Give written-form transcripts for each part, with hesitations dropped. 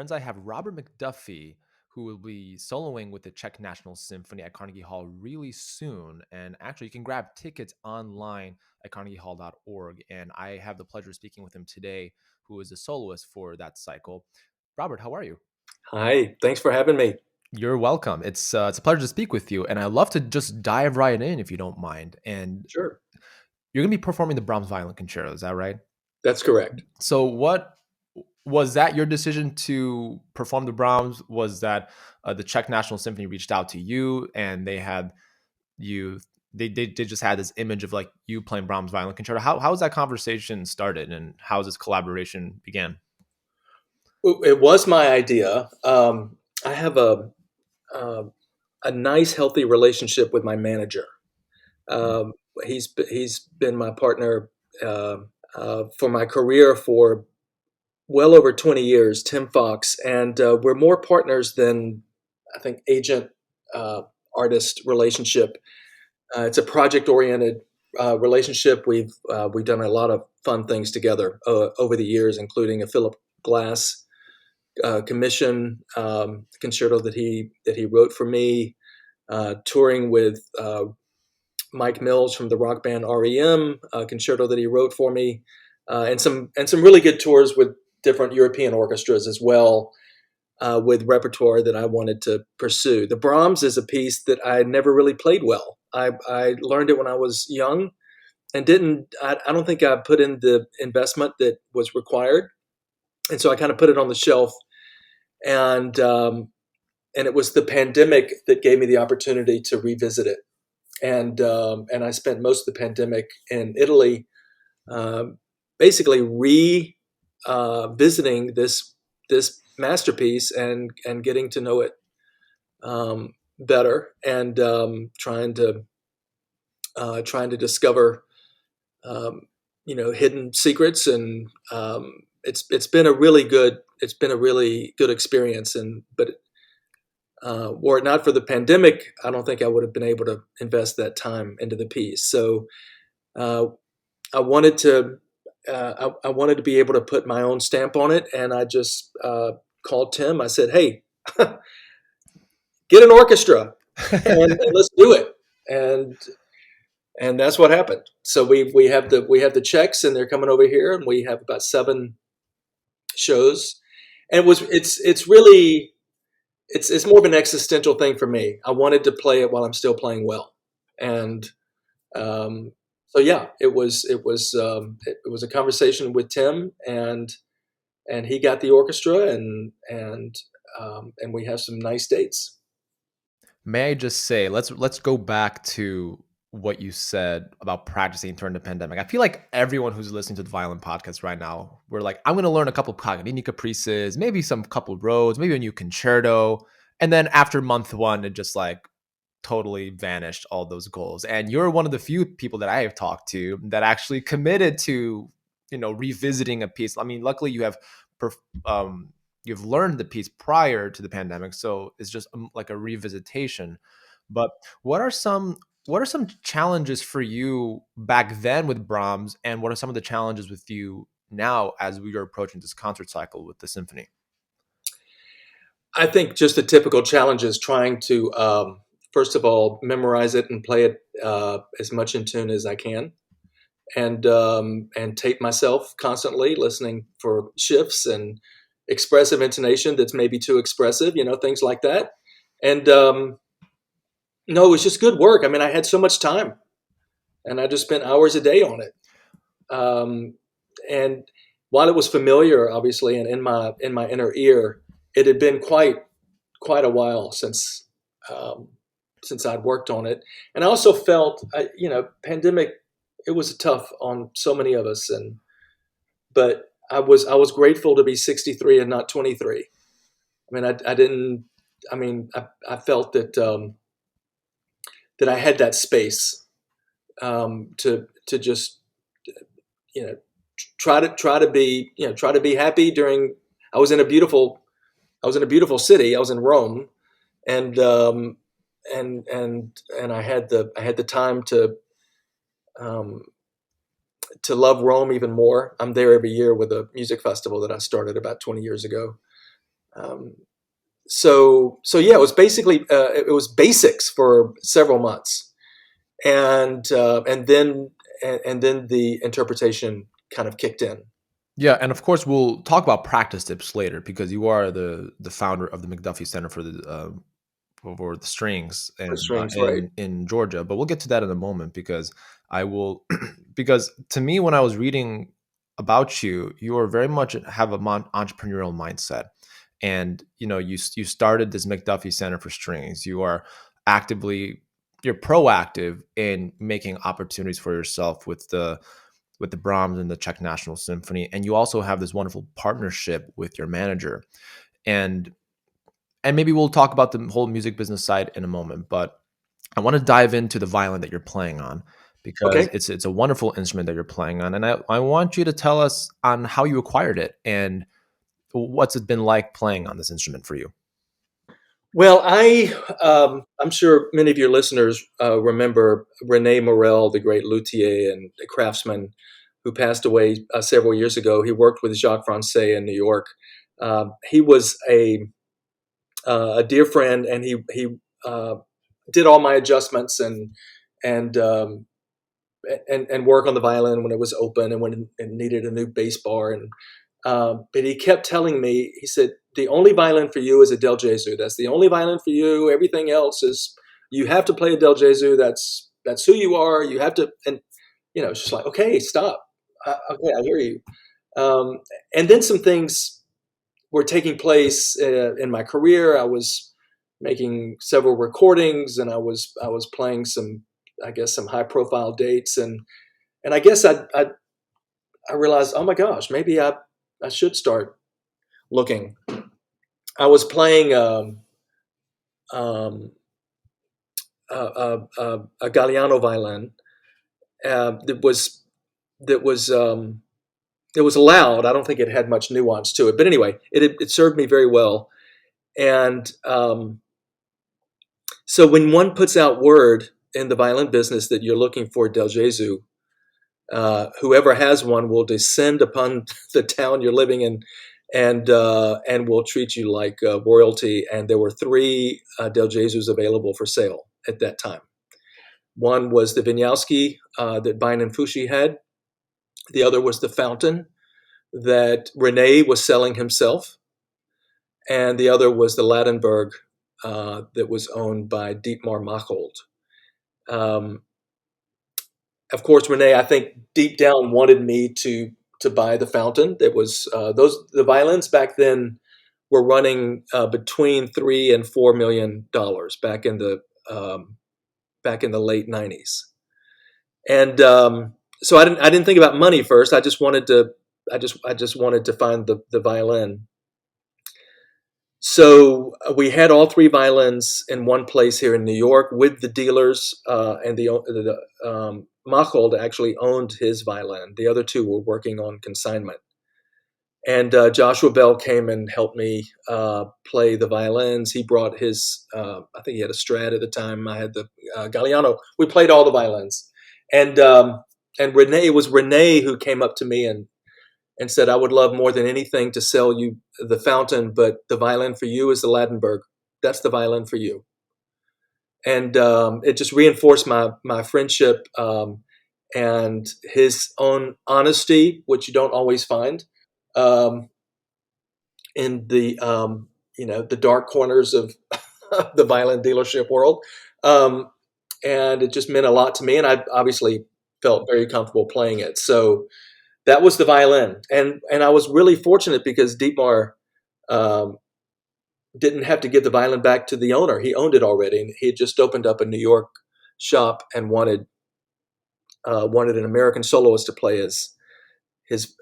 Friends, I have Robert McDuffie, who will be soloing with the Czech National Symphony at Carnegie Hall really soon. And actually, you can grab tickets online at carnegiehall.org. And I have the pleasure of speaking with him today, who is a soloist for that cycle. Robert, how are you? Hi, thanks for having me. You're welcome. It's a pleasure to speak with you, and I'd love to just dive right in if you don't mind. And Sure. you're going to be performing the Brahms Violin Concerto, is that right? That's correct. So what was that your decision to perform the Brahms? Was that the Czech National Symphony reached out to you and they had you they just had this image of like you playing Brahms Violin Concerto? How was that conversation started and how this collaboration began? It was my idea. I have uh, a nice, healthy relationship with my manager. Um, he's been my partner for my career for well over 20 years, Tim Fox, and we're more partners than I think agent artist relationship. It's a project oriented relationship. We've done a lot of fun things together over the years, including a Philip Glass commission concerto that he wrote for me, touring with Mike Mills from the rock band REM, concerto that he wrote for me, and some really good tours with different European orchestras as well, with repertoire that I wanted to pursue. The Brahms is a piece that I never really played well. I learned it when I was young and didn't. I don't think I put in the investment that was required, and so I kind of put it on the shelf. And it was the pandemic that gave me the opportunity to revisit it. And I spent most of the pandemic in Italy, basically visiting this masterpiece and getting to know it better, and trying to discover hidden secrets. And it's been a really good experience. But were it not for the pandemic, I don't think I would have been able to invest that time into the piece. So uh, I wanted to I wanted to be able to put my own stamp on it, and I just called Tim. I said, "Hey, get an orchestra and let's do it." And that's what happened. So we have the Czechs, and they're coming over here, and we have about 7 shows. And it's really it's more of an existential thing for me. I wanted to play it while I'm still playing well, and um, so yeah, it was a conversation with Tim, and he got the orchestra, and we have some nice dates. May I just say, let's go back to what you said about practicing during the pandemic. I feel like everyone who's listening to the Violin Podcast right now, we're like, I'm going to learn a couple of Paganini caprices, maybe some couple of roads, maybe a new concerto, and then after month one, it just like totally vanished all those goals. And you're one of the few people that I have talked to that actually committed to revisiting a piece. I mean, luckily perf- um, you've learned the piece prior to the pandemic, so it's just like a revisitation. But what are some what are some challenges for you back then with Brahms, and what are some of the challenges with you now as we are approaching this concert cycle with the symphony? I think just the typical challenge is trying to first of all memorize it and play it as much in tune as I can, and tape myself constantly, listening for shifts and expressive intonation that's maybe too expressive, things like that. And no, it was just good work. I mean, I had so much time, and I just spent hours a day on it. Um, and while it was familiar, obviously, and in my inner ear, it had been quite a while um, since I'd worked on it. And I also felt, pandemic. It was tough on so many of us, but I was grateful to be 63 and not 23. I mean, I didn't. I mean, I felt that I had that space to just you know try to be happy during. I was in a beautiful city. I was in Rome, and and I had the time um, to love Rome even more. I'm there every year with a music festival that I started about 20 years ago. Um, so yeah, it was basically it was basics for several months, and then the interpretation kind of kicked in. Yeah, and of course we'll talk about practice tips later because you are the founder of the McDuffie Center for the strings For and strings, right? in Georgia. But we'll get to that in a moment because I will because to me when I was reading about you, you are very much have a entrepreneurial mindset, and you started this McDuffie Center for Strings. You are actively you're proactive in making opportunities for yourself with the Brahms and the Czech National Symphony, and you also have this wonderful partnership with your manager. And maybe we'll talk about the whole music business side in a moment, but I want to dive into the violin that you're playing on because Okay. it's a wonderful instrument that you're playing on, and I want you to tell us on how you acquired it and what's it been like playing on this instrument for you. Well, I'm sure many of your listeners remember Rene Morel, the great luthier and craftsman who passed away several years ago. He worked with Jacques Francais in New York. He was a dear friend, and he did all my adjustments and um, and work on the violin when it was open and when it needed a new bass bar. And but he kept telling me, he said, the only violin for you is a Del Gesu. That's the only violin for you. Everything else is, you have to play a Del Gesu. That's who you are. You have to, and it's just like, okay, stop. Okay, I hear you. Um, and then some things were taking place in my career. I was making several recordings, and I was playing some, I guess, some high profile dates, and I guess I realized, oh my gosh, maybe I should start looking. I was playing um, a Galliano violin that was loud. I don't think it had much nuance to it, but anyway, it served me very well. And so when one puts out word in the violin business that you're looking for Del Gesu, whoever has one will descend upon the town you're living in, and will treat you like royalty. And there were three Del Gesus available for sale at that time. One was the Vinyalski that Bain and Fushi had. The other was the Fountain that Rene was selling himself, and the other was the Ladenburg that was owned by Dietmar Machold. Um, of course, Rene, I think deep down wanted me to buy the Fountain. It was the violins back then were running between $3 and $4 million um, back in the late '90s, and so I didn't think about money first. I just wanted to find the violin. So we had all three violins in one place here in New York with the dealers, and Machold actually owned his violin. The other two were working on consignment. And Joshua Bell came and helped me play the violins. He brought his, I think he had a Strat at the time. I had the Galliano. We played all the violins. And it was Rene who came up to me and said, I would love more than anything to sell you the Fountain, but the violin for you is the Ladenburg. That's the violin for you. And it just reinforced my friendship, and his own honesty, which you don't always find um, in the dark corners of the violin dealership world. Um, and it just meant a lot to me, and I obviously felt very comfortable playing it. So that was the violin, and I was really fortunate because Dietmar um, didn't have to give the violin back to the owner. He owned it already, and he had just opened up a New York shop and wanted an American soloist to play his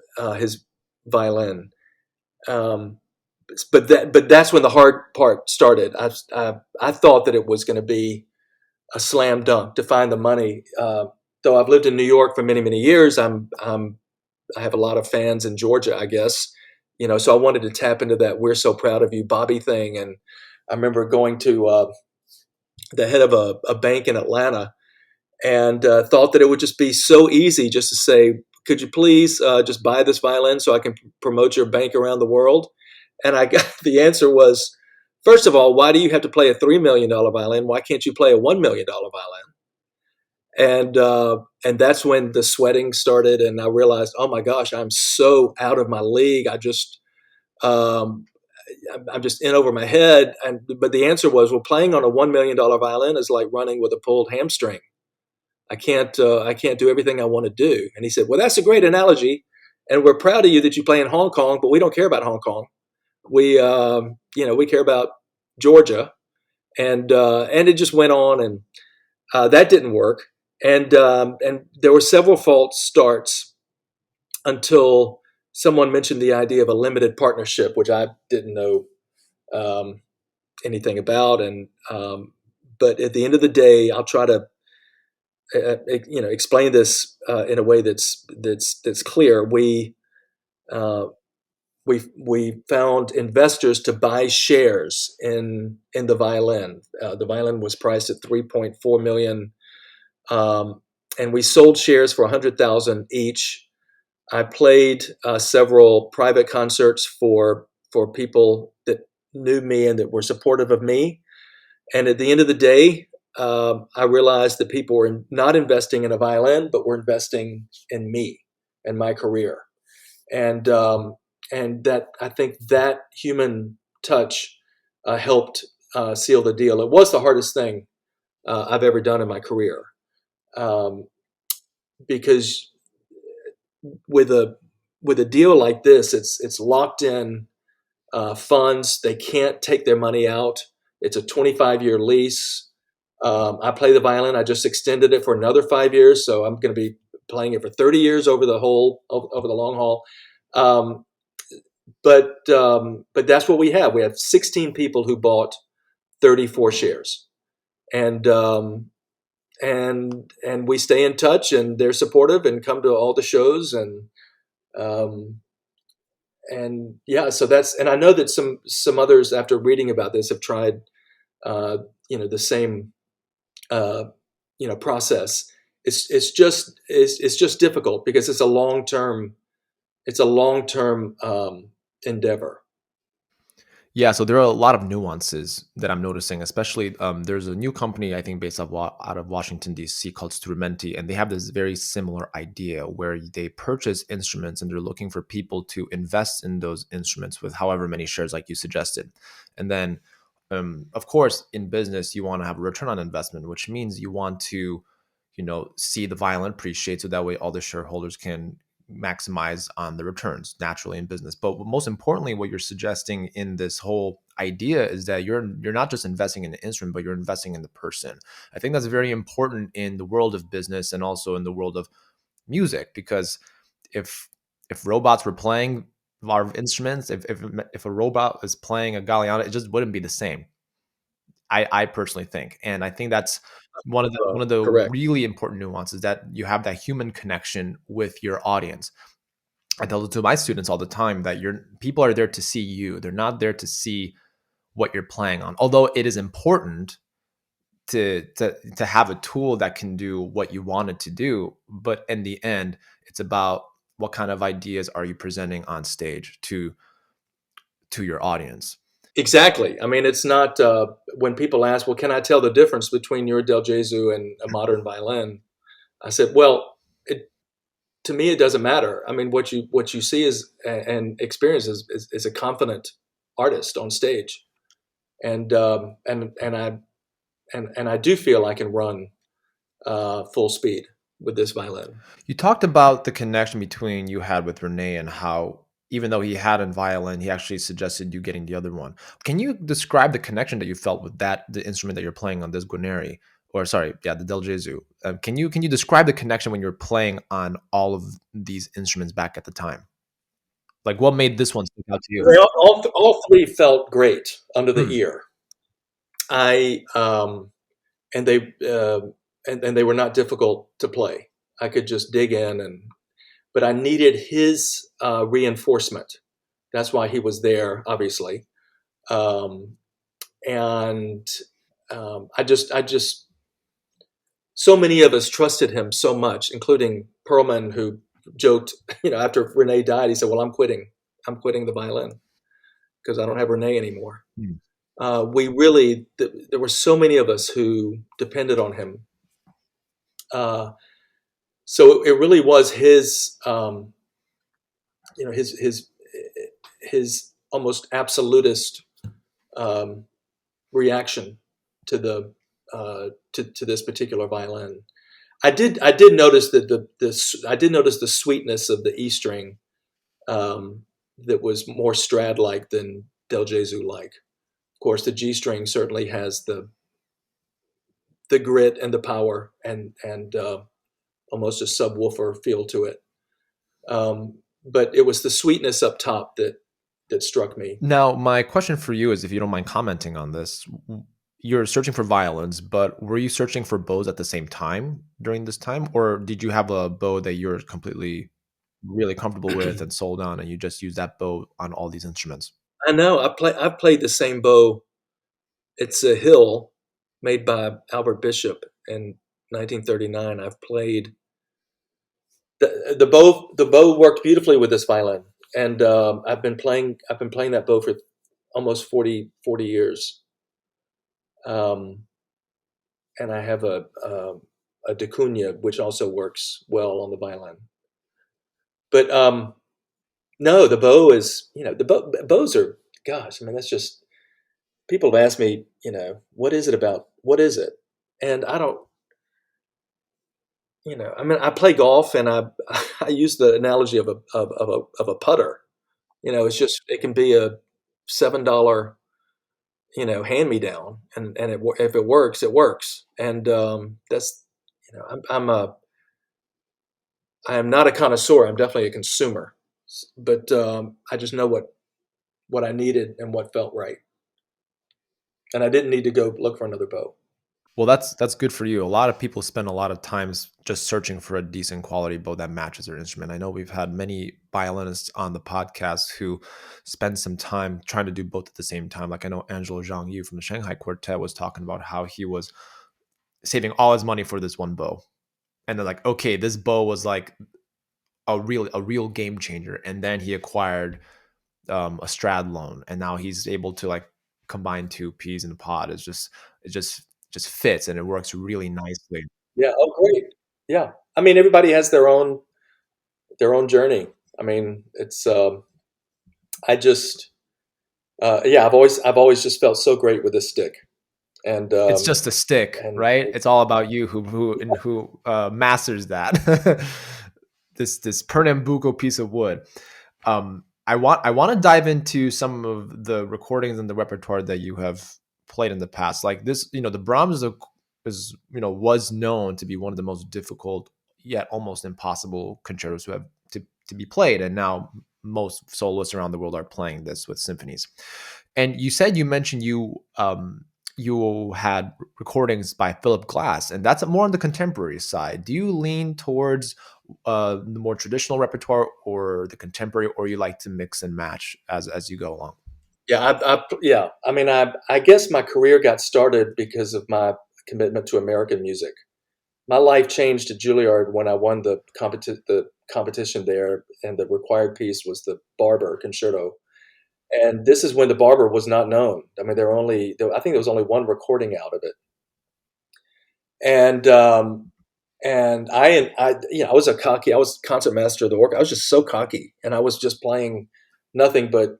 violin. Um, but that's when the hard part started. I thought that it was going to be a slam dunk to find the money. Though I've lived in New York for many years, I have a lot of fans in Georgia, I guess. So I wanted to tap into that "We're so proud of you, Bobby" thing. And I remember going to the head of a bank in Atlanta and thought that it would just be so easy just to say, "Could you please just buy this violin so I can promote your bank around the world?" And I got the answer was, first of all, why do you have to play a $3 million violin? Why can't you play a $1 million violin? And that's when the sweating started, and I realized, oh my gosh, I'm so out of my league. Um, I'm just in over my head. But the answer was, well, playing on a $1 million violin is like running with a pulled hamstring. I can't do everything I want to do. And he said, well, that's a great analogy, and we're proud of you that you play in Hong Kong, but we don't care about Hong Kong. We care about Georgia, and it just went on, and that didn't work. And there were several false starts until someone mentioned the idea of a limited partnership, which I didn't know um, anything about. But at the end of the day, I'll try to explain this in a way that's clear. Uh, we found investors to buy shares in the violin. The violin was priced at 3.4 million, and we sold shares for 100,000 each. I played several private concerts for people that knew me and that were supportive of me. And at the end of the day, I realized that people were not investing in a violin, but were investing in me and my career. And that, I think that human touch helped seal the deal. It was the hardest thing I've ever done in my career, um, because with a deal like this, it's locked in funds. They can't take their money out. It's a 25-year lease. I play the violin. I just extended it for another 5 years, so I'm going to be playing it for 30 years over the long haul. But that's what we have. We have 16 people who bought 34 shares, and and we stay in touch, and they're supportive and come to all the shows, um, and yeah. So and I know that some others, after reading about this, have tried the same process. It's just difficult because it's a long term endeavor. Yeah, so there are a lot of nuances that I'm noticing, especially there's a new company I think based out of Washington D.C. called Strumenti, and they have this very similar idea where they purchase instruments and they're looking for people to invest in those instruments with however many shares, like you suggested, and then of course in business you want to have a return on investment, which means you want to see the violin appreciate so that way all the shareholders can maximize on the returns naturally in business. But most importantly, what you're suggesting in this whole idea is that you're not just investing in the instrument, but you're investing in the person. I think that's very important in the world of business and also in the world of music, because if robots were playing our instruments, if a robot is playing a Galliano, it just wouldn't be the same. I personally think, and I think that's one of the Correct. really important nuances, that you have that human connection with your audience. I tell it to my students all the time that people are there to see you. They're not there to see what you're playing on. Although it is important to have a tool that can do what you want it to do, but in the end, it's about what kind of ideas are you presenting on stage to your audience. Exactly. I mean, it's not when people ask, "Well, can I tell the difference between your Del Gesu and a modern violin?" I said, "Well, to me, it doesn't matter. I mean, what you see is and experience is a confident artist on stage, and I do feel I can run full speed with this violin." You talked about the connection between you had with Renee and how even though he had a violin, he actually suggested you getting the other one. Can you describe the connection that you felt with the instrument that you're playing on this Guarneri, or sorry, yeah, the Del Gesu? Can you describe the connection when you're playing on all of these instruments back at the time? Like, what made this one stick out to you? All three felt great under the Hmm. ear. I and they and they were not difficult to play. I could just dig in, but I needed his reinforcement. That's why he was there, obviously. Um, and I just so many of us trusted him so much, including Perlman, who joked, after Renee died, he said, "Well, I'm quitting. I'm quitting the violin." because I don't have Renee anymore. Hmm. There were so many of us who depended on him. So it really was his, you know, his almost absolutist um, reaction to the to this particular violin. I did notice that I did notice the sweetness of the E string, that was more Strad like than Del Gesu like. Of course, the G string certainly has the grit and the power and almost a subwoofer feel to it. But it was the sweetness up top that struck me. Now, my question for you is, if you don't mind commenting on this, you're searching for violins, but were you searching for bows at the same time during this time, or did you have a bow that you're completely really comfortable with and sold on, and you just use that bow on all these instruments? I know I've played the same bow. It's a Hill made by Albert Bishop in 1939. I've played the bow. The bow worked beautifully with this violin, and I've been playing that bow for almost 40 years. Um, and I have a Da Cunha, which also works well on the violin. But no, the bow is, bows are, gosh, I mean, that's just, people have asked me, what is it about? What is it? And I don't, I mean, I play golf, and I use the analogy of a putter. It's just, it can be a $7, hand me down, and if it works, it works. And that's, I am not a connoisseur. I'm definitely a consumer, but I just know what I needed and what felt right, and I didn't need to go look for another bow. Well, that's good for you. A lot of people spend a lot of times just searching for a decent quality bow that matches their instrument. I know we've had many violinists on the podcast who spend some time trying to do both at the same time. Like, I know Angelo Zhang Yu from the Shanghai Quartet was talking about how he was saving all his money for this one bow. And they're like, okay, this bow was like a real game changer. And then he acquired a Strad loan, and now he's able to like combine two peas in a pod. It just fits, and it works really nicely. Yeah. Oh, great. Yeah. I mean, everybody has their own journey. I mean, it's I just yeah. I've always just felt so great with this stick, and It's just a stick, and right? It's all about you who masters that. This Pernambuco piece of wood. I want to dive into some of the recordings and the repertoire that you have played in the past. Like this, the Brahms was known to be one of the most difficult yet almost impossible concertos to be played, and now most soloists around the world are playing this with symphonies. And you mentioned you had recordings by Philip Glass, and that's more on the contemporary side. Do you lean towards the more traditional repertoire or the contemporary, or you like to mix and match as you go along? yeah, yeah. I mean, I guess my career got started because of my commitment to American music. My life changed at Juilliard when I won the competition there, and the required piece was the Barber Concerto. And this is when the Barber was not known. I mean, I think there was only one recording out of it. And I was I was concert master of the orchestra. I was just so cocky, and I was just playing nothing but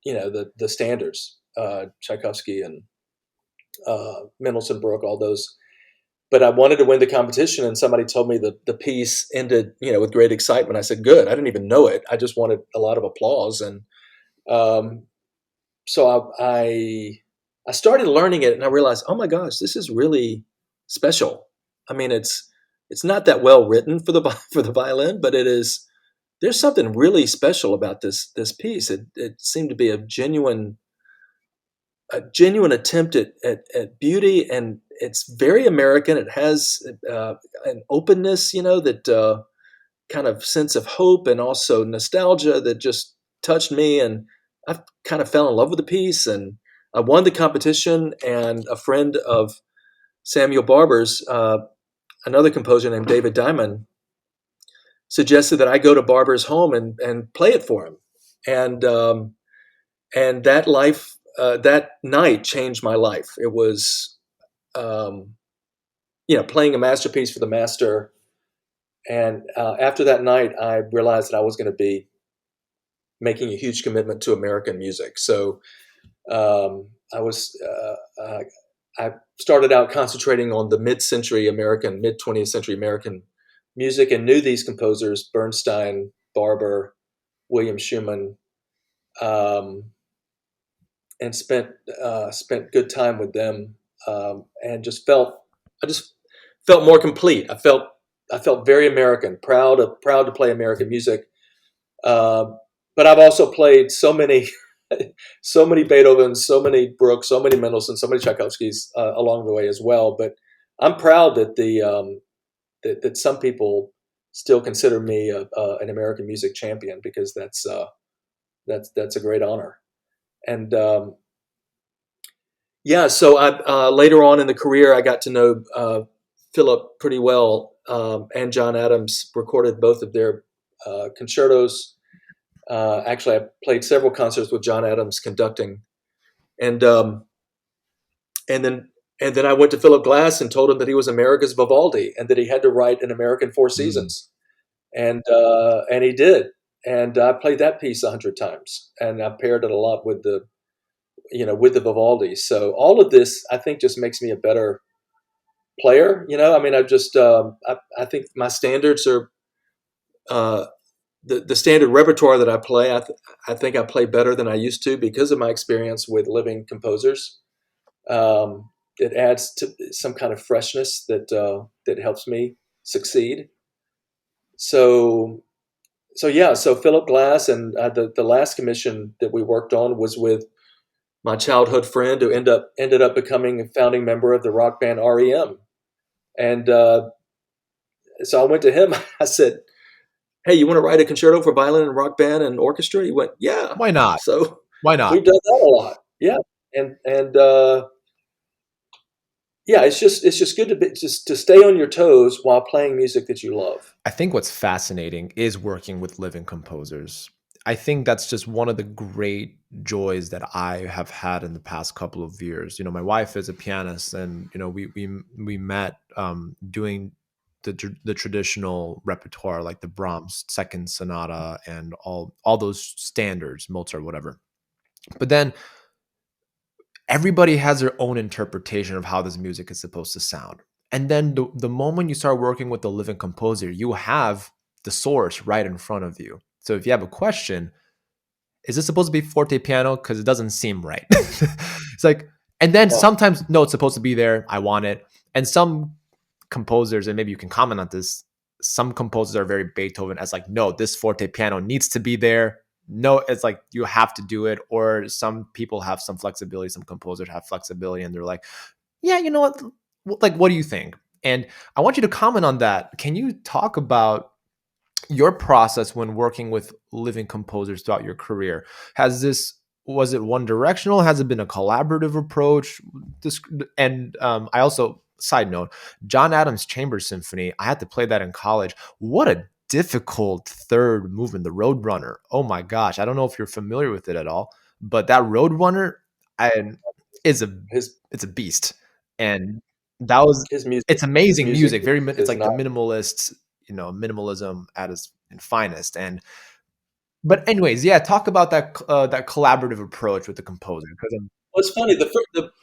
the standards, Tchaikovsky and Mendelssohn, Brook, all those. But I wanted to win the competition, and somebody told me that the piece ended, with great excitement. I said, "Good." I didn't even know it. I just wanted a lot of applause, and um, so I started learning it, and I realized, oh my gosh, this is really special. I mean, it's not that well written for the for the violin, but it is. There's something really special about this piece. It seemed to be a genuine attempt at beauty, and it's very American. It has an openness, that kind of sense of hope and also nostalgia that just touched me, and I kind of fell in love with the piece. And I won the competition, and a friend of Samuel Barber's, another composer named David Diamond, suggested that I go to Barber's home and play it for him. And and that night changed my life. It was, um, playing a masterpiece for the master. And after that night, I realized that I was going to be making a huge commitment to American music. So I was I started out concentrating on the mid 20th century American music, and knew these composers: Bernstein, Barber, William Schumann, um, and spent good time with them, and I just felt more complete. I felt very American, proud to play American music. Uh, but I've also played so many so many Beethovens, so many Brooks, so many Mendelssohn, so many Tchaikovskys along the way as well. But I'm proud that that some people still consider me an American music champion, because that's a great honor. And yeah, so later on in the career, I got to know Philip pretty well, and John Adams. Recorded both of their concertos. Actually, I played several concerts with John Adams conducting, and and then and then I went to Philip Glass and told him that he was America's Vivaldi, and that he had to write an American Four Mm. Seasons, and he did. And I played that piece 100 times, and I paired it a lot with the Vivaldi. So all of this, I think, just makes me a better player. I mean, I think my standards are uh, the standard repertoire that I play. I think I play better than I used to, because of my experience with living composers. It adds to some kind of freshness that helps me succeed. So yeah, so Philip Glass, and the last commission that we worked on was with my childhood friend, who ended up becoming a founding member of the rock band REM. And so I went to him. I said, "Hey, you want to write a concerto for violin and rock band and orchestra?" He went, "Yeah." Why not? So Why not? we've done that a lot. Yeah, and yeah, it's just good to just to stay on your toes while playing music that you love. I think what's fascinating is working with living composers. I think that's just one of the great joys that I have had in the past couple of years. My wife is a pianist, and we met doing the traditional repertoire, like the Brahms Second Sonata and all those standards, Mozart, whatever. But then everybody has their own interpretation of how this music is supposed to sound. And then the moment you start working with the living composer, you have the source right in front of you. So if you have a question, is this supposed to be forte piano? Because it doesn't seem right. It's like, and then Yeah. sometimes, no, it's supposed to be there. I want it. And some composers, and maybe you can comment on this, some composers are very Beethoven as like, no, this forte piano needs to be there. No, it's like you have to do it. Or some people have some flexibility, some composers have flexibility, and they're like, yeah, you know what? Like, what do you think? And I want you to comment on that. Can you talk about your process when working with living composers throughout your career? Was it one directional? Has it been a collaborative approach? This, and I also, side note, John Adams Chamber Symphony, I had to play that in college. What a difficult third movement, the Roadrunner. Oh my gosh, I don't know if you're familiar with it at all, but that Roadrunner I, is a His it's a beast, and that was it's his amazing music music. It's is like the not. minimalist, minimalism at its finest. And but anyways, yeah, talk about that collaborative approach with the composer, because Well, it's funny.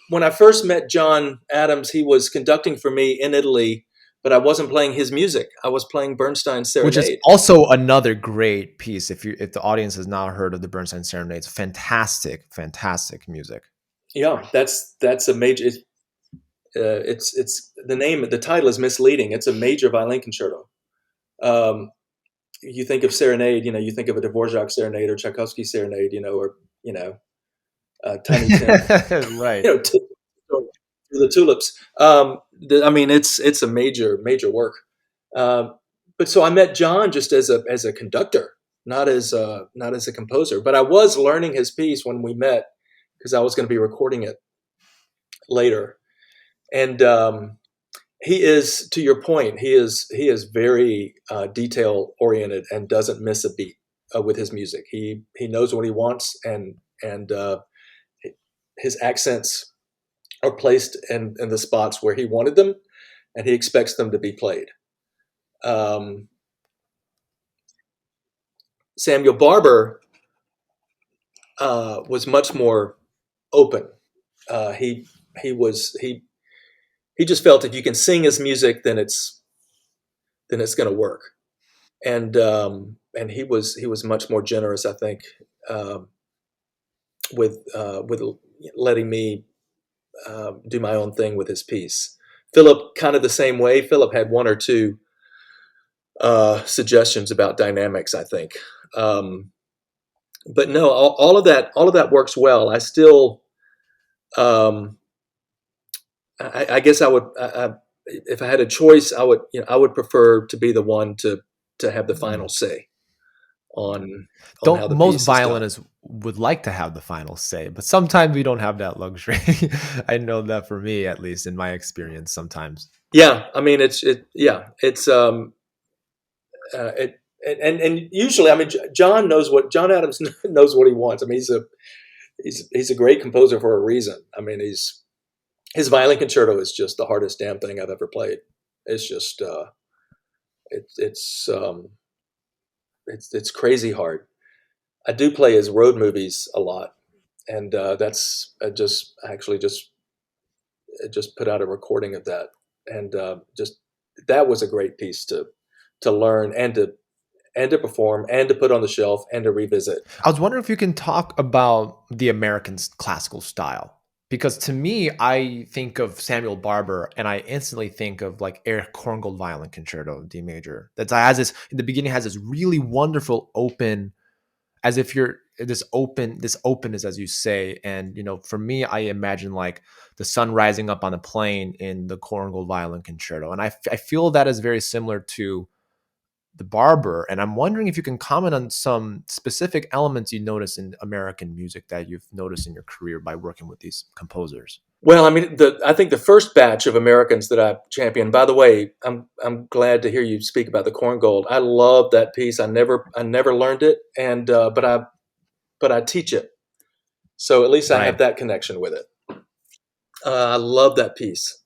When I first met John Adams, he was conducting for me in Italy, but I wasn't playing his music. I was playing Bernstein's which is Serenade. also another great piece. If the audience has not heard of the Bernstein Serenades, fantastic music. Yeah, that's a major. It's the name. The title is misleading. It's a major violin concerto. Um, you think of serenade, you think of a Dvorak serenade or Tchaikovsky serenade, or Tiny Tim, Right. through the tulips. I mean, it's a major work. Um, but so I met John just as a conductor, not as a composer. But I was learning his piece when we met, because I was going to be recording it later. And he is, to your point, he is very detail oriented and doesn't miss a beat with his music. He knows what he wants, and and his accents are placed in the spots where he wanted them, and he expects them to be played. Samuel Barber was much more open. He just felt if you can sing his music, then it's going to work. And he was much more generous, I think, with letting me do my own thing with his piece. Philip, kind of the same way. Philip had one or two suggestions about dynamics, I think. But no, all of that works well. I still, I guess I would, if I had a choice, I would prefer to be the one to have the final say on how the Most piece is done. violinists would like to have the final say, but sometimes we don't have that luxury. I know that for me, at least in my experience, sometimes. Yeah, I mean, it's and usually, I mean, John Adams knows what he wants. I mean, he's a great composer for a reason. I mean, his violin concerto is just the hardest damn thing I've ever played. It's just it's crazy hard. I do play his road movies a lot, and that's I just put out a recording of that, and just that was a great piece to learn and to perform and to put on the shelf and to revisit. I was wondering if you can talk about the American classical style, because to me, I think of Samuel Barber and I instantly think of like Eric Korngold Violin Concerto D major. That has this in the beginning has this really wonderful open, as if you're this openness, as you say. And for me, I imagine like the sun rising up on a plain in the Korngold Violin Concerto, and I feel that is very similar to the Barber. And I'm wondering if you can comment on some specific elements you notice in American music that you've noticed in your career by working with these composers. Well, I mean, I think the first batch of Americans that I championed. By the way, I'm glad to hear you speak about the Korngold. I love that piece. I never learned it, and but I teach it, so at least I have that connection with it. I love that piece.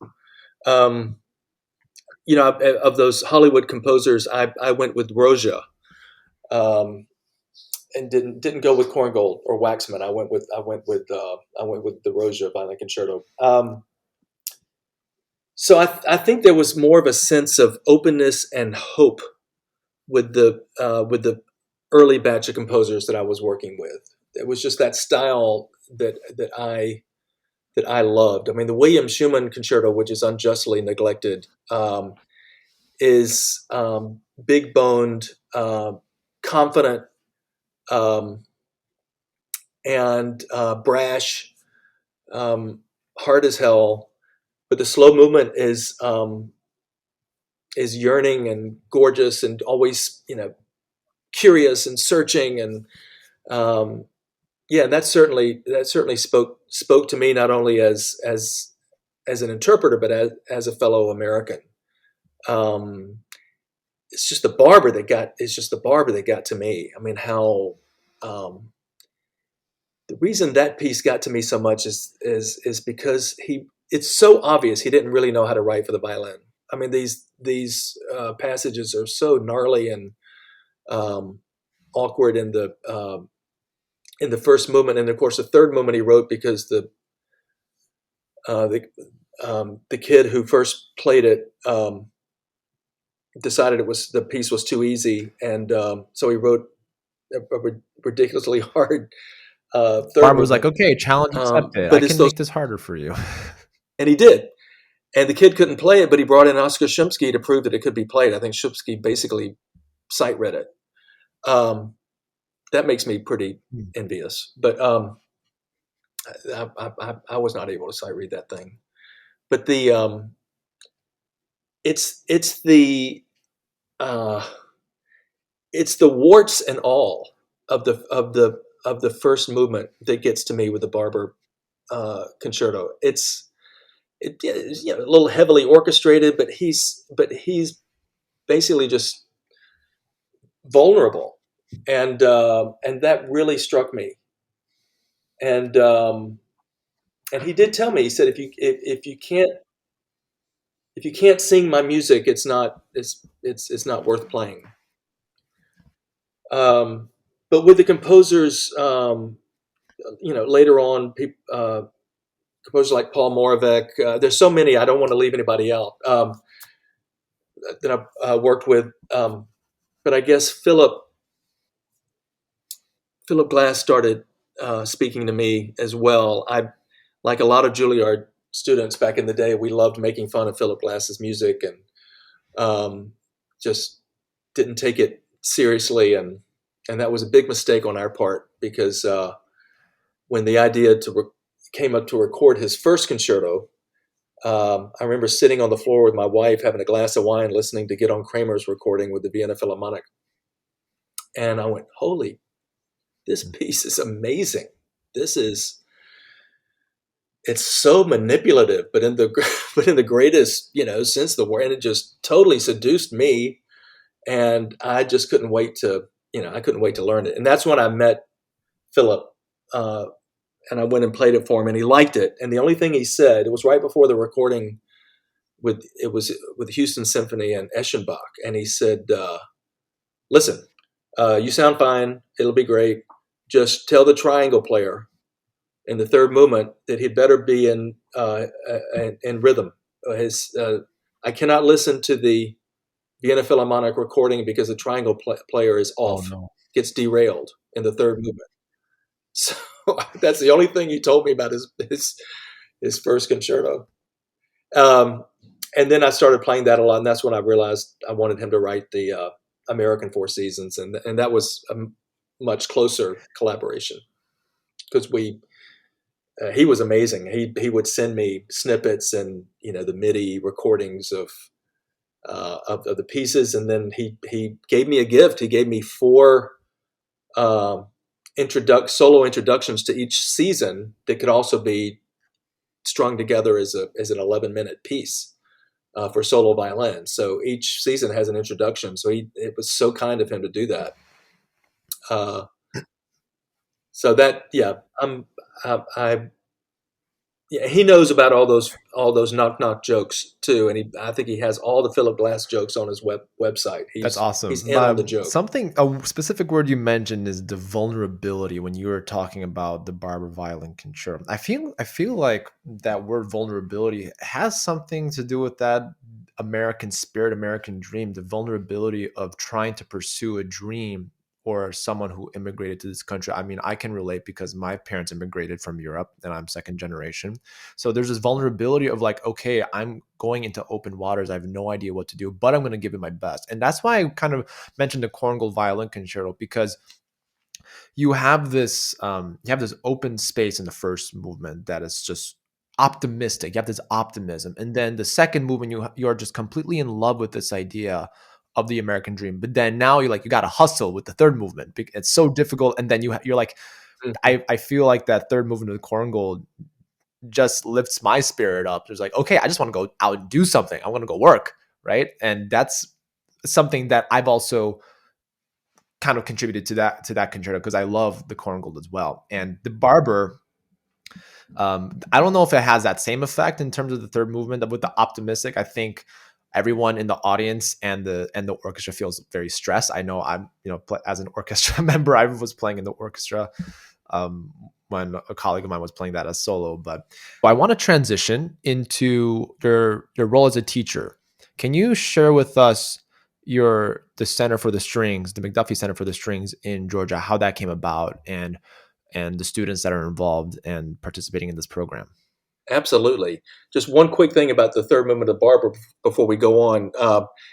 Of those Hollywood composers, I went with Roja, and didn't go with Korngold or Waxman. I went with the Roja Violin Concerto. So I think there was more of a sense of openness and hope with the early batch of composers that I was working with. It was just that style that I loved. I mean, the William Schumann Concerto, which is unjustly neglected, is big-boned, confident, and brash, hard as hell. But the slow movement is yearning and gorgeous and always, curious and searching, and that certainly spoke to me, not only as an interpreter, but as a fellow American. It's just the Barber that got to me. I mean, how the reason that piece got to me so much is because it's so obvious he didn't really know how to write for the violin. I mean, these passages are so gnarly and awkward in the first movement, and of course the third movement he wrote because the kid who first played it decided the piece was too easy, and so he wrote a ridiculously hard third Barber was movement. like, okay, challenge accepted. I can make this harder for you. And he did. And the kid couldn't play it, but he brought in Oscar Shumsky to prove that it could be played. I think Shumsky basically sight read it. That makes me pretty envious. But I was not able to sight read that thing. But it's the warts and all of the first movement that gets to me with the Barber Concerto. It's a little heavily orchestrated, but he's basically just vulnerable, and that really struck me. And he did tell me, he said, if you can't sing my music, it's not worth playing. But with the composers, later on, composers like Paul Moravec, there's so many, I don't want to leave anybody out, that I've worked with. But I guess Philip Glass started speaking to me as well. Like a lot of Juilliard students back in the day, we loved making fun of Philip Glass's music, and just didn't take it seriously, and that was a big mistake on our part, because when the idea came up to record his first concerto, I remember sitting on the floor with my wife, having a glass of wine, listening to Gidon Kramer's recording with the Vienna Philharmonic, and I went, "Holy, this piece is amazing! It's so manipulative, but in the greatest sense of the word, and it just totally seduced me, and I just couldn't wait to learn it." And that's when I met Philip, and I went and played it for him, and he liked it. And the only thing he said, it was right before the recording with the Houston Symphony and Eschenbach, and he said, "Listen, you sound fine. It'll be great. Just tell the triangle player in the third movement that he'd better be in rhythm. I cannot listen to the Vienna Philharmonic recording because the triangle player is off, Oh no. gets derailed in the third movement." So that's the only thing he told me about his first concerto. And then I started playing that a lot, and that's when I realized I wanted him to write the American Four Seasons, and that was a much closer collaboration, because he was amazing. He would send me snippets and the MIDI recordings of the pieces, and then he gave me a gift. He gave me 4 solo introductions to each season that could also be strung together as an 11-minute piece for solo violin. So each season has an introduction. So it was so kind of him to do that. So that, yeah, he knows about all those knock jokes too, and I think he has all the Philip Glass jokes on his website. That's awesome. He's in on the joke. A specific word you mentioned is the vulnerability when you were talking about the Barber Violin Concerto. I feel like that word vulnerability has something to do with that American spirit, American dream, the vulnerability of trying to pursue a dream, or someone who immigrated to this country. I mean, I can relate because my parents immigrated from Europe and I'm second generation. So there's this vulnerability of like, okay, I'm going into open waters. I have no idea what to do, but I'm going to give it my best. And that's why I kind of mentioned the Korngold Violin Concerto, because you have this open space in the first movement that is just optimistic. You have this optimism. And then the second movement, you're just completely in love with this idea of the American dream. But then now you got to hustle with the third movement. It's so difficult. And then you're like, I feel like that third movement of the Korngold just lifts my spirit up. There's like, okay, I just want to go out and do something. I want to go work. Right. And that's something that I've also kind of contributed to that concerto, because I love the Korngold as well. And the Barber, I don't know if it has that same effect in terms of the third movement with the optimistic. I think everyone in the audience and the orchestra feels very stressed. I know I'm, as an orchestra member, I was playing in the orchestra when a colleague of mine was playing that as solo. But I want to transition into your role as a teacher. Can you share with us the Center for the Strings, the McDuffie Center for the Strings in Georgia, how that came about, and the students that are involved and participating in this program? Absolutely. Just one quick thing about the third movement of Barber before we go on.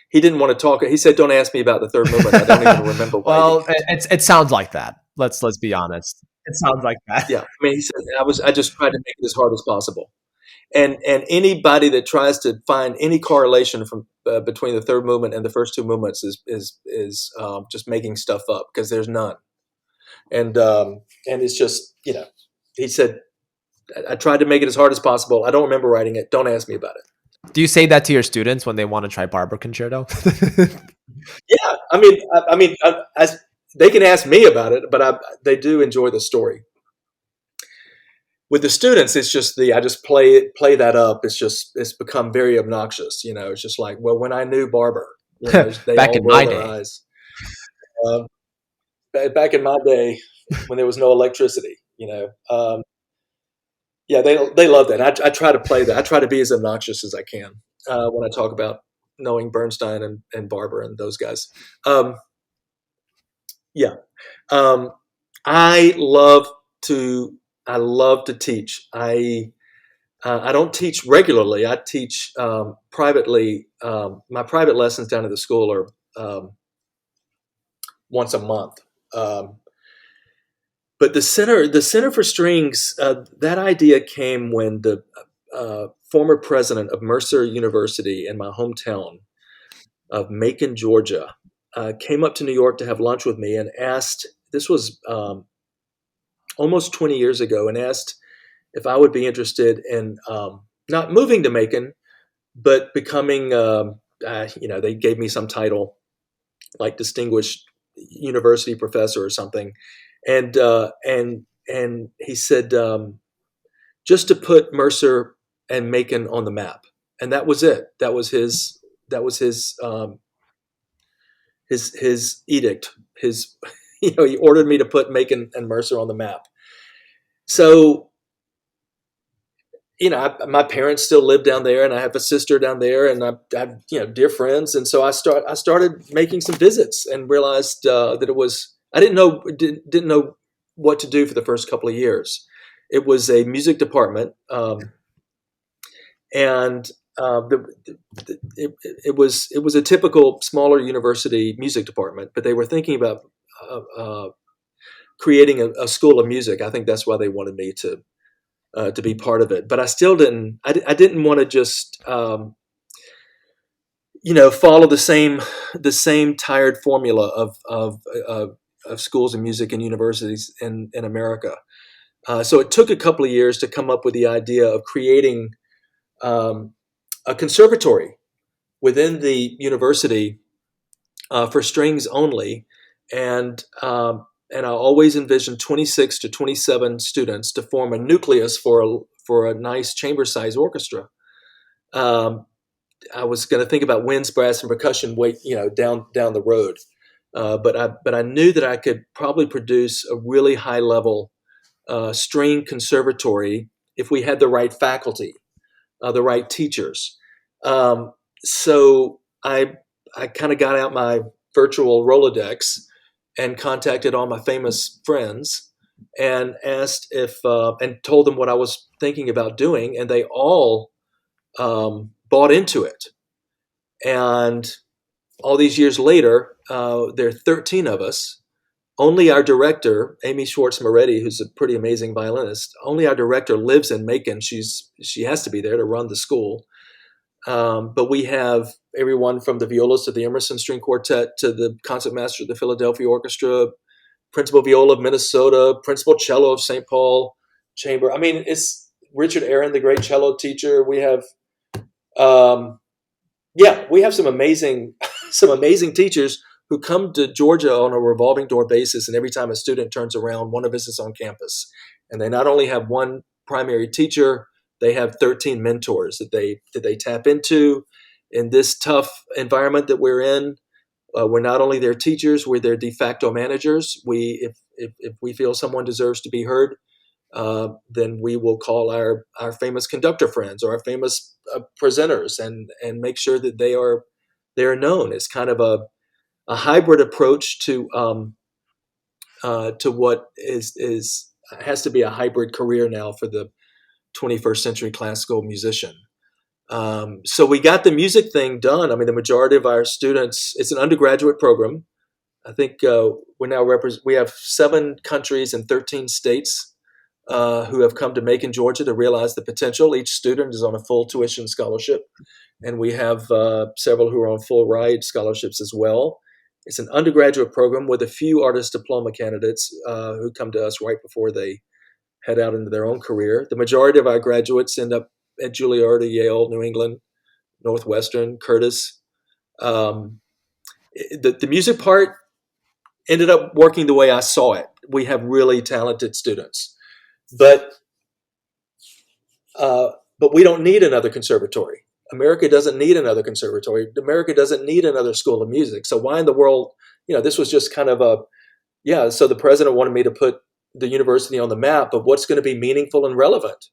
He didn't want to talk. He said, "Don't ask me about the third movement. I don't even remember why." Well, it sounds like that. Let's be honest. It sounds like that. Yeah. I mean, he said, I just tried to make it as hard as possible. And anybody that tries to find any correlation from between the third movement and the first 2 movements is just making stuff up, because there's none. And it's just, he said, "I tried to make it as hard as possible. I don't remember writing it. Don't ask me about it." Do you say that to your students when they want to try Barber Concerto? Yeah, I mean, they can ask me about it, but they do enjoy the story. With the students, it's just I just play that up. It's become very obnoxious. It's just like, well, when I knew Barber, they Back all in my roll their day. eyes. Um, back in my day, when there was no electricity, yeah, they love that. I try to play that. I try to be as obnoxious as I can when I talk about knowing Bernstein and Barber and those guys. Um, yeah, um, I love to I love to teach. I don't teach regularly. I teach privately. My private lessons down at the school are once a month. Um, but the Center for Strings, that idea came when the former president of Mercer University in my hometown of Macon, Georgia, came up to New York to have lunch with me and asked. This was almost 20 years ago, and asked if I would be interested in not moving to Macon, but becoming, they gave me some title like distinguished university professor or something, and he said, just to put Mercer and Macon on the map, and that was it. That was his edict. His he ordered me to put Macon and Mercer on the map. So my parents still live down there, and I have a sister down there, and I have dear friends, and so I started making some visits and realized that it was I didn't know what to do for the first couple of years. It was a music department, and it was a typical smaller university music department, but they were thinking about creating a school of music. I think that's why they wanted me to be part of it. But I still didn't. I didn't want to just follow the same tired formula of schools of music and universities in America. So it took a couple of years to come up with the idea of creating um, a conservatory within the university for strings only, and I always envisioned 26 to 27 students to form a nucleus for a nice chamber size orchestra. Um, I was going to think about winds, brass, and percussion down the road, but I knew that I could probably produce a really high level string conservatory if we had the right faculty, the right teachers. So I kind of got out my virtual Rolodex and contacted all my famous friends and asked if and told them what I was thinking about doing, and they all bought into it. And all these years later, there are 13 of us. Only our director, Amy Schwartz Moretti, who's a pretty amazing violinist, only our director lives in Macon. She has to be there to run the school. But we have everyone from the violist of the Emerson String Quartet to the concertmaster of the Philadelphia Orchestra, principal viola of Minnesota, principal cello of St. Paul Chamber. I mean, it's Richard Aaron, the great cello teacher. We have, we have some amazing, some amazing teachers who come to Georgia on a revolving door basis, and every time a student turns around, one of us is on campus. And they not only have one primary teacher, they have 13 mentors that they tap into in this tough environment that we're in. We're not only their teachers, we're their de facto managers. If we feel someone deserves to be heard, then we will call our famous conductor friends or our famous presenters and make sure that they are known. It's kind of a hybrid approach to what is has to be a hybrid career now for the 21st century classical musician. So we got the music thing done. I mean, the majority of our students, it's an undergraduate program. I think we have 7 countries and 13 states who have come to Macon, Georgia to realize the potential. Each student is on a full tuition scholarship, and we have several who are on full ride scholarships as well. It's an undergraduate program with a few artist diploma candidates who come to us right before they head out into their own career. The majority of our graduates end up at Juilliard, Yale, New England, Northwestern, Curtis. Um, the music part ended up working the way I saw it. We have really talented students, but But we don't need another conservatory. America doesn't need another conservatory. America doesn't need another school of music. So why in the world, this was just kind of yeah. So the president wanted me to put the university on the map of what's going to be meaningful and relevant.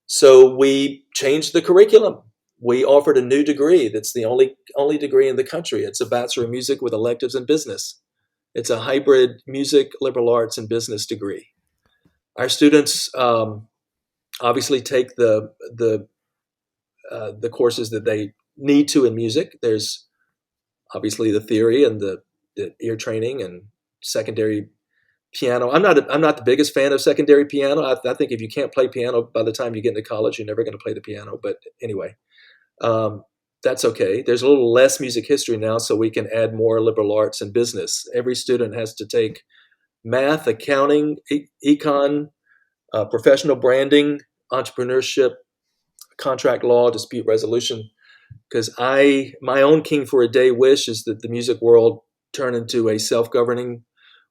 So we changed the curriculum. We offered a new degree that's the only degree in the country. It's a Bachelor of Music with electives in business. It's a hybrid music, liberal arts, and business degree. Our students obviously take the courses that they need to in music. There's obviously the theory and the ear training and secondary piano. I'm not the biggest fan of secondary piano. I think if you can't play piano by the time you get into college, you're never going to play the piano. But anyway, that's okay. There's a little less music history now, so we can add more liberal arts and business. Every student has to take math, accounting, econ, professional branding, entrepreneurship, contract law, dispute resolution. Because my own king for a day wish is that the music world turn into a self-governing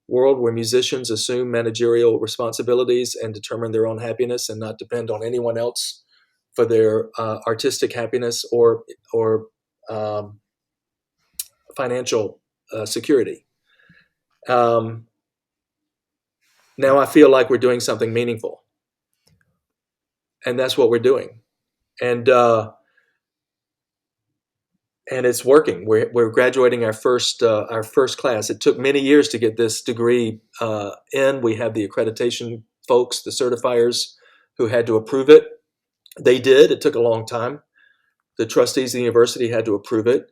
world where musicians assume managerial responsibilities and determine their own happiness and not depend on anyone else for their artistic happiness or financial security. Now I feel like we're doing something meaningful, and that's what we're doing, and it's working. We're graduating our first class. It took many years to get this degree in. We have the accreditation folks, the certifiers, who had to approve it. They did. It took a long time. The trustees of the university had to approve it,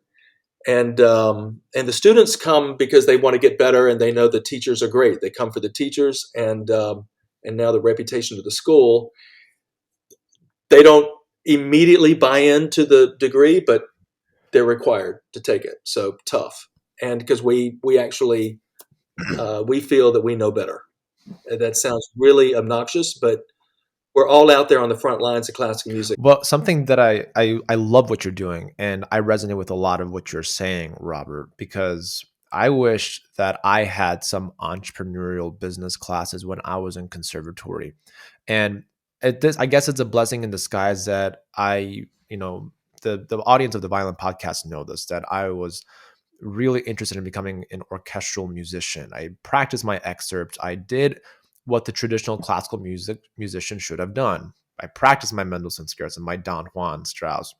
and the students come because they want to get better, and they know the teachers are great. They come for the teachers, and now the reputation of the school. They don't immediately buy into the degree, but they're required to take it. So tough. And because we actually, we feel that we know better. And that sounds really obnoxious, but we're all out there on the front lines of classical music. Well, something that I love what you're doing, and I resonate with a lot of what you're saying, Robert, because I wish that I had some entrepreneurial business classes when I was in conservatory. And I guess it's a blessing in disguise that the audience of the Violin Podcast know this, that I was really interested in becoming an orchestral musician. I practiced my excerpts. I did what the traditional classical musician should have done. I practiced my Mendelssohn scherzo and my Don Juan Strauss.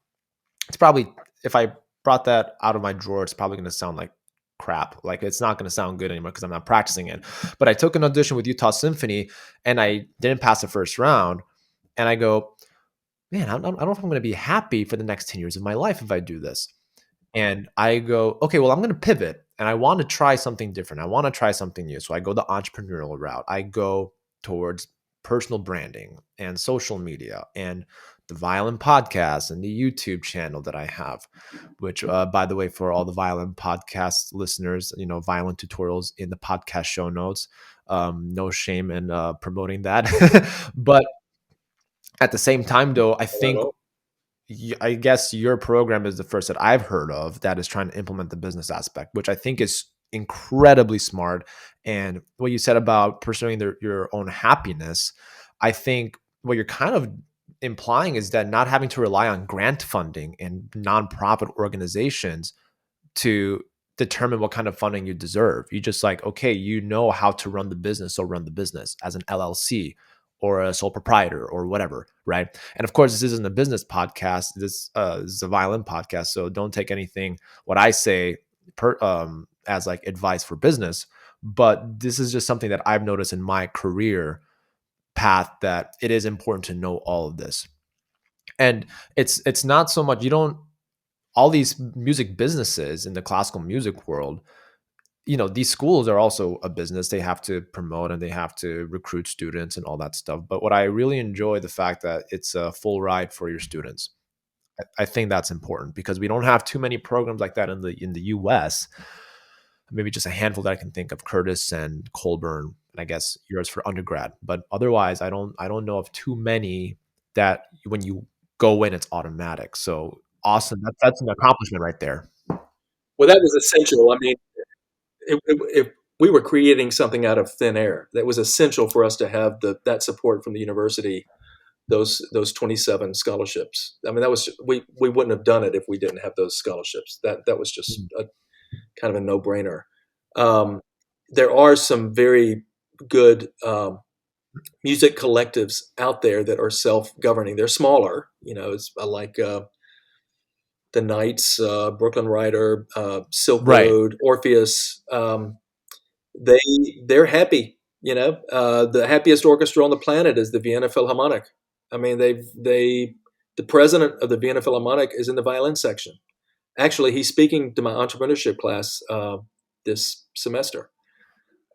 It's probably, if I brought that out of my drawer, it's probably going to sound like crap. Like, it's not going to sound good anymore because I'm not practicing it. But I took an audition with Utah Symphony and I didn't pass the first round. And I go, man, I don't know if I'm going to be happy for the next 10 years of my life if I do this. And I go, okay, well, I'm going to pivot and I want to try something different. I want to try something new. So I go the entrepreneurial route. I go towards personal branding and social media and the Violin Podcast and the YouTube channel that I have, which, by the way, for all the Violin Podcast listeners, violin tutorials in the podcast show notes. No shame in promoting that. But at the same time, though, I guess your program is the first that I've heard of that is trying to implement the business aspect, which I think is incredibly smart. And what you said about pursuing your own happiness, I think what you're kind of implying is that not having to rely on grant funding and nonprofit organizations to determine what kind of funding you deserve. You just like, okay, how to run the business, so run the business as an LLC or a sole proprietor or whatever, right? And of course, this isn't a business podcast. This is a Violin podcast, so don't take anything what I say as like advice for business. But this is just something that I've noticed in my career path, that it is important to know all of this. And it's not so much, all these music businesses in the classical music world, these schools are also a business. They have to promote and they have to recruit students and all that stuff. But what I really enjoy the fact that it's a full ride for your students. I think that's important because we don't have too many programs like that in the US. Maybe just a handful that I can think of, Curtis and Colburn, and I guess yours for undergrad. But otherwise, I don't know of too many that when you go in, it's automatic. So awesome. That's an accomplishment right there. Well, that was essential. I mean, if we were creating something out of thin air, that was essential for us to have that support from the university those 27 scholarships. I mean, that was we wouldn't have done it if we didn't have those scholarships. That was just Mm. a kind of a no brainer. Um, there are some very good music collectives out there that are self governing. They're smaller, it's like the Knights, Brooklyn Rider, Silk Right. Road, Orpheus. They they're happy. The happiest orchestra on the planet is the Vienna Philharmonic. I mean, the president of the Vienna Philharmonic is in the violin section. Actually, he's speaking to my entrepreneurship class this semester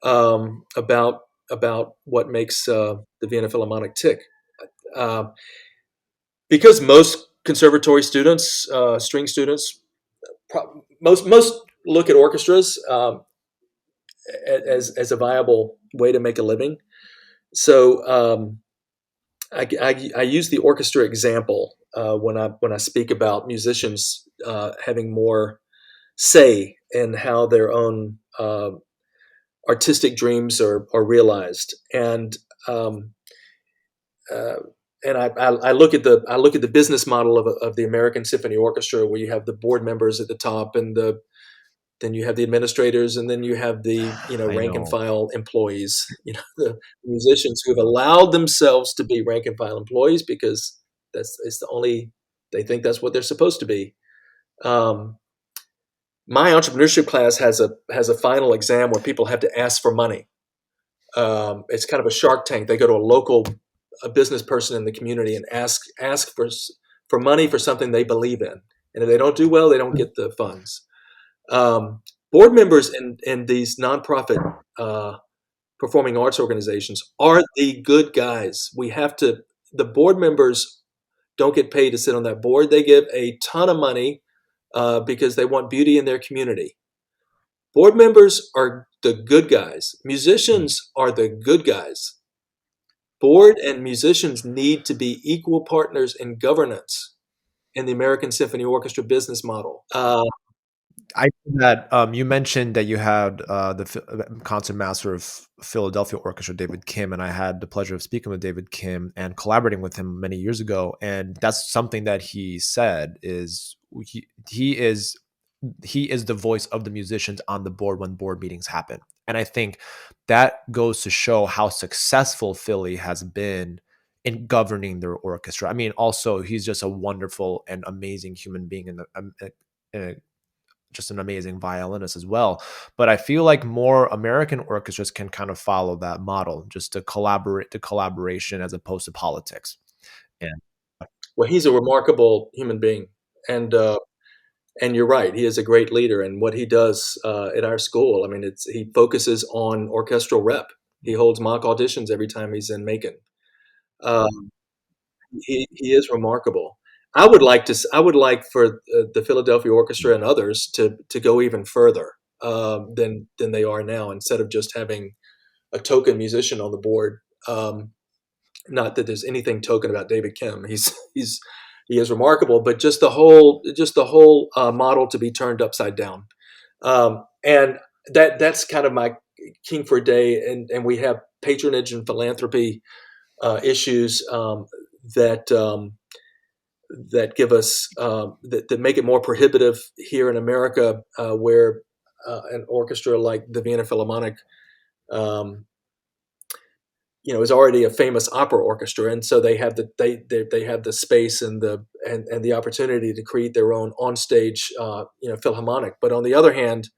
about what makes the Vienna Philharmonic tick. Uh, because most conservatory students, string students, most look at orchestras as a viable way to make a living. So I use the orchestra example when I speak about musicians having more say in how their own artistic dreams are realized, um, uh, and I look at the business model of the American Symphony Orchestra, where you have the board members at the top, and then you have the administrators, and then you have the I rank and know. file employees, the musicians who have allowed themselves to be rank and file employees because it's the only they think that's what they're supposed to be. Um, my entrepreneurship class has a final exam where people have to ask for money. It's kind of a Shark Tank. They go to a business person in the community and ask for money for something they believe in, and if they don't do well, they don't get the funds. Um, Board members in these nonprofit performing arts organizations are the good guys. The board members don't get paid to sit on that board. They give a ton of money because they want beauty in their community. Board members are the good guys. Mm. Musicians are the good guys. Board and musicians need to be equal partners in governance in the American Symphony Orchestra business model. I know that you mentioned that you had concert master of Philadelphia Orchestra, David Kim, and I had the pleasure of speaking with David Kim and collaborating with him many years ago. And that's something that he said is he is the voice of the musicians on the board when board meetings happen. And I think that goes to show how successful Philly has been in governing their orchestra. I mean, also he's just a wonderful and amazing human being and just an amazing violinist as well. But I feel like more American orchestras can kind of follow that model, just to collaborate, to collaboration as opposed to politics. And Well, he's a remarkable human being, and and you're right. He is a great leader, and what he does at our school, I mean, he focuses on orchestral rep. He holds mock auditions every time he's in Macon. Um, he is remarkable. I would like for the Philadelphia Orchestra and others to go even further than they are now. Instead of just having a token musician on the board. Not that there's anything token about David Kim. He is remarkable, but just the whole model to be turned upside down. And that's kind of my king for a day. And we have patronage and philanthropy issues that that give us that make it more prohibitive here in America, where an orchestra like the Vienna Philharmonic um, is already a famous opera orchestra, and so they have the space and the opportunity to create their own onstage philharmonic. But on the other hand,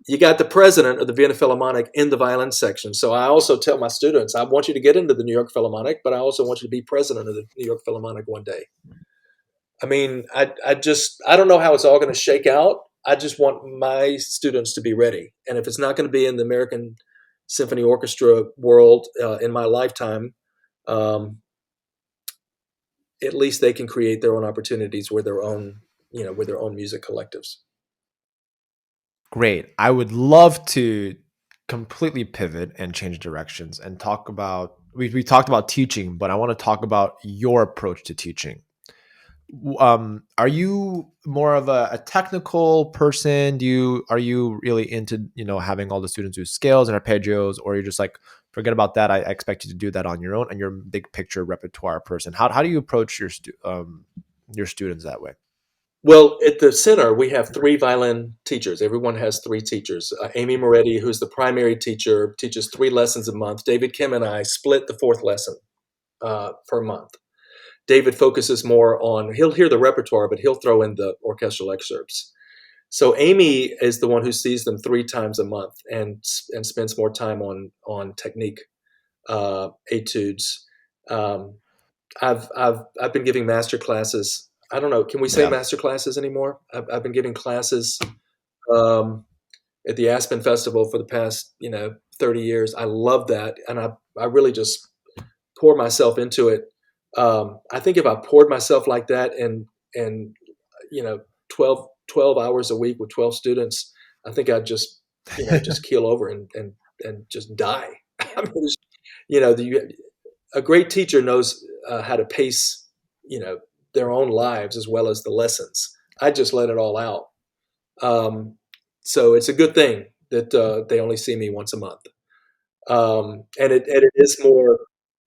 you got the president of the Vienna Philharmonic in the violin section. So I also tell my students, I want you to get into the New York Philharmonic, but I also want you to be president of the New York Philharmonic one day. I mean, I don't know how it's all going to shake out. I just want my students to be ready, and if it's not going to be in the American Symphony Orchestra world in my lifetime, um, at least they can create their own opportunities with their own music collectives. great. I would love to completely pivot and change directions and talk about we talked about teaching, but I want to talk about your approach to teaching. Are you more of a technical person? Are you really into having all the students do scales and arpeggios, or are you just like Forget about that. I expect you to do that on your own, and you're a big picture repertoire person. How do you approach your students that way? Well, at the center, we have three violin teachers. Everyone has three teachers. Amy Moretti, who's the primary teacher, teaches 3 lessons a month. David Kim and I split the fourth lesson per month. David focuses more on, he'll hear the repertoire, but he'll throw in the orchestral excerpts. So Amy is the one who sees them 3 times a month and spends more time on technique, etudes. Um, I've been giving master classes. I don't know. Can we say Yeah. master classes anymore? I've been giving classes um, at the Aspen Festival for the past 30 years. I love that, and I really just pour myself into it. I think if I poured myself like that and 12, 12 hours a week with 12 students, I think I'd just just keel over and just die. I mean, a great teacher knows how to pace, their own lives as well as the lessons. I just let it all out. So it's a good thing that they only see me once a month. And it is more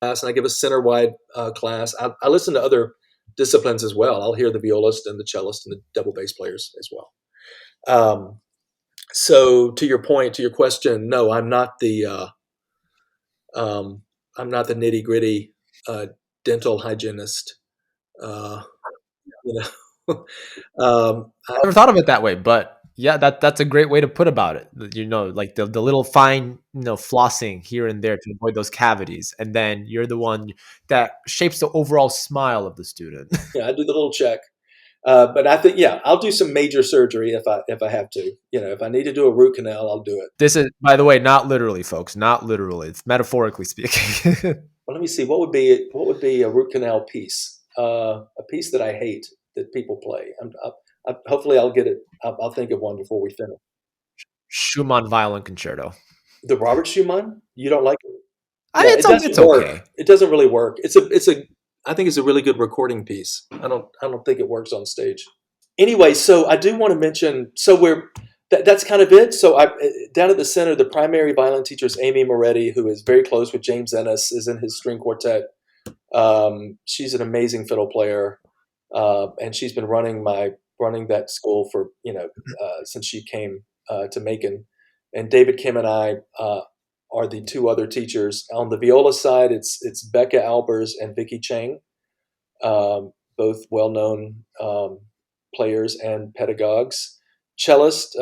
class, and I give a center-wide class. I listen to other disciplines as well. I'll hear the violist and the cellist and the double bass players as well. So to your point, to your question, no, I'm not the nitty gritty dental hygienist. Uh, you know, I never thought of it that way, but yeah, that's a great way to put about it. Like the little fine, flossing here and there to avoid those cavities, and then you're the one that shapes the overall smile of the student. yeah, I do the little check. But I think, yeah, I'll do some major surgery if I have to. If I need to do a root canal, I'll do it. This is, by the way, not literally, folks, not literally. It's metaphorically speaking. Well, let me see. What would be a root canal piece? A piece that I hate that people play. Hopefully, I'll get it. I'll think of one before we finish. Schumann Violin Concerto. The Robert Schumann. You don't like it? I Yeah, mean, it doesn't it's work. okay. It doesn't really work. It's a. I think it's a really good recording piece. I don't think it works on stage. Anyway, so I do want to mention. So that's kind of it. So down at the center, the primary violin teacher is Amy Moretti, who is very close with James Ennis, is in his string quartet. She's an amazing fiddle player, and she's been running that school for since she came to Macon. And David Kim and I are the two other teachers. On the viola side, it's Becca Albers and Vicky Chang, both well-known players and pedagogues. Cellist,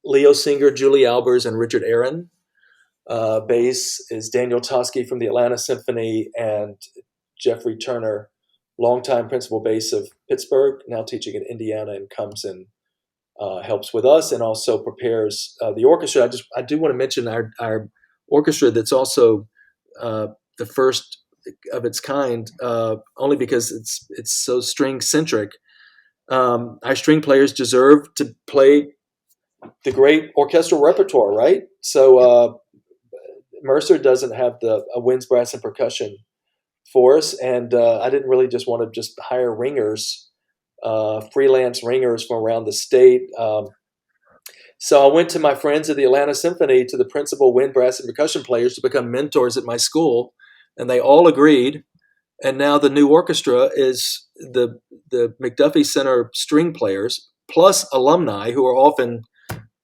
Leo Singer, Julie Albers, and Richard Aaron. Bass is Daniel Tosky from the Atlanta Symphony and Jeffrey Turner, longtime principal bass of Pittsburgh, now teaching in Indiana, and comes and helps with us and also prepares the orchestra. I do want to mention our orchestra that's also the first of its kind, only because it's so string centric. Our string players deserve to play the great orchestral repertoire, right? So Mercer doesn't have a winds, brass, and percussion for us, and I didn't really just want to just hire ringers, freelance ringers from around the state. So I went to my friends at the Atlanta Symphony, to the principal wind, brass, and percussion players to become mentors at my school, and they all agreed. And now the new orchestra is the McDuffie Center string players plus alumni who are often.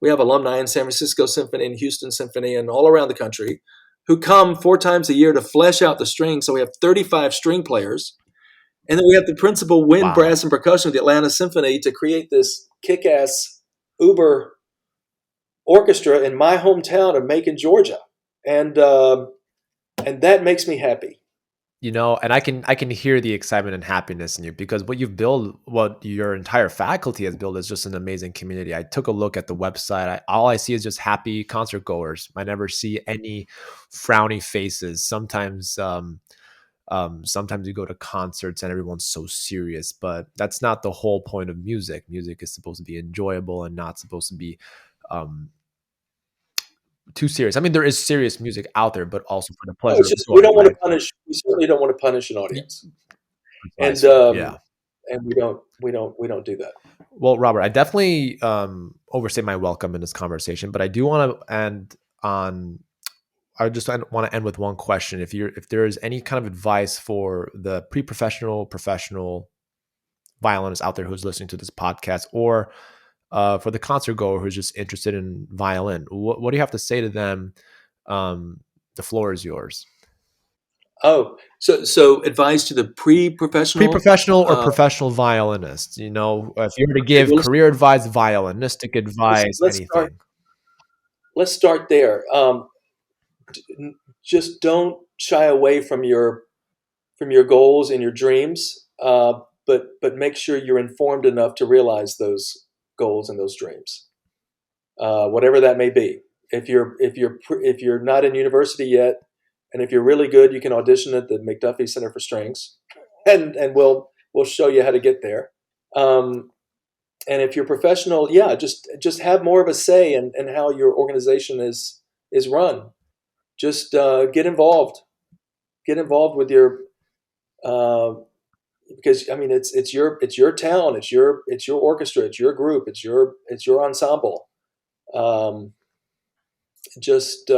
We have alumni in San Francisco Symphony and Houston Symphony and all around the country who come 4 times a year to flesh out the strings. So we have 35 string players. And then we have the principal wind, Wow. brass, and percussion of the Atlanta Symphony to create this kick-ass uber orchestra in my hometown of Macon, Georgia. And that makes me happy. And I can hear the excitement and happiness in you, because what you've built, what your entire faculty has built, is just an amazing community. I took a look at the website. All I see is just happy concert goers. I never see any frowny faces. Sometimes you go to concerts and everyone's so serious, but that's not the whole point of music. Music is supposed to be enjoyable and not supposed to be um, too serious. I mean, there is serious music out there, but also for the No, pleasure it's of just we joy, don't want to right? punish. We certainly don't want to punish an audience, and Precisely. Yeah. and we don't do that. Well, Robert, I definitely overstay my welcome in this conversation, but I do want to end on I just want to end with one question. If there is any kind of advice for the pre-professional, professional violinist out there who's listening to this podcast, or for the concert goer who's just interested in violin, what do you have to say to them? The floor is yours. Oh, so advice to the pre-professional. Pre-professional or professional violinist. You know, if you were to Okay, give well, career advice, violinistic advice, let's start. anything. Let's start there. Just don't shy away from your goals and your dreams, but make sure you're informed enough to realize those goals and those dreams, whatever that may be. If you're not in university yet, and if you're really good, you can audition at the McDuffie Center for Strings, and we'll show you how to get there. Um, and if you're professional, yeah, just have more of a say in how your organization is run. Just get involved with your uh, because I mean it's your town, it's your orchestra, it's your group, it's your ensemble. Um, just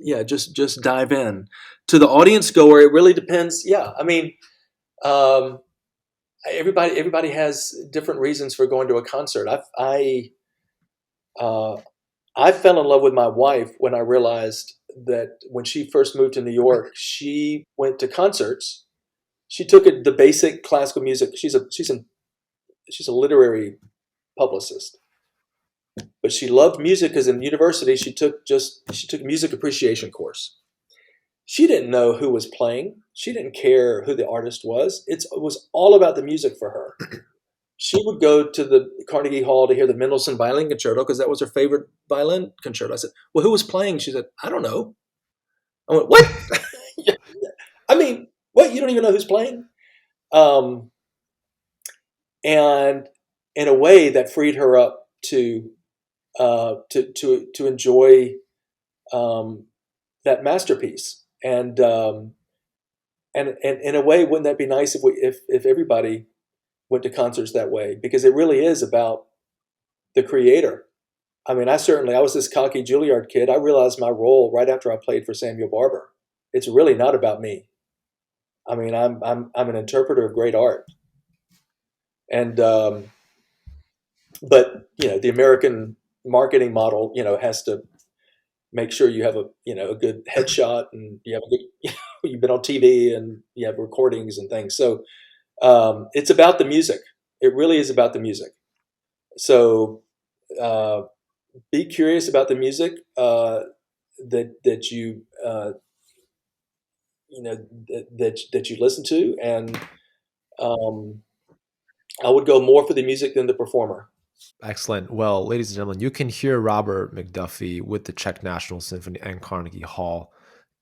yeah, just dive in. To the audience goer, it really depends. Yeah, I mean, um, everybody has different reasons for going to a concert. Uh, I fell in love with my wife when I realized that when she first moved to New York, she went to concerts. She took the basic classical music. She's a literary publicist, but she loved music because in university she took a music appreciation course. She didn't know who was playing. She didn't care who the artist was. It was all about the music for her. She would go to the Carnegie Hall to hear the Mendelssohn Violin Concerto because that was her favorite violin concerto. I said, "Well, who was playing?" She said, "I don't know." I went, "What?" I mean, what? You don't even know who's playing? Um, and in a way, that freed her up to enjoy um, that masterpiece. And in a way, wouldn't that be nice if everybody went to concerts that way? Because it really is about the creator. I mean, I was this cocky Juilliard kid. I realized my role right after I played for Samuel Barber. It's really not about me. I mean, I'm an interpreter of great art, and but the American marketing model has to make sure you have a good headshot, and you have a good you've been on TV, and you have recordings and things. So it's about the music. It really is about the music. So uh, be curious about the music that that you listen to, and um, I would go more for the music than the performer. Excellent. Well, ladies and gentlemen, you can hear Robert McDuffie with the Czech National Symphony and Carnegie Hall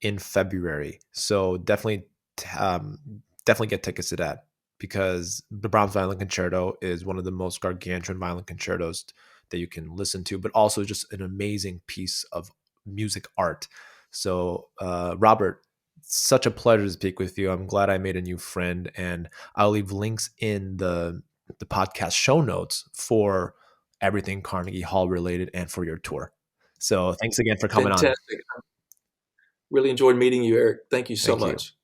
in February. So definitely get tickets to that, because the Brahms Violin Concerto is one of the most gargantuan violin concertos that you can listen to, but also just an amazing piece of music art. So, Robert, such a pleasure to speak with you. I'm glad I made a new friend, and I'll leave links in the podcast show notes for everything Carnegie Hall related and for your tour. So thanks again for coming on. Fantastic. Really enjoyed meeting you, Eric. Thank you so Thank you. much.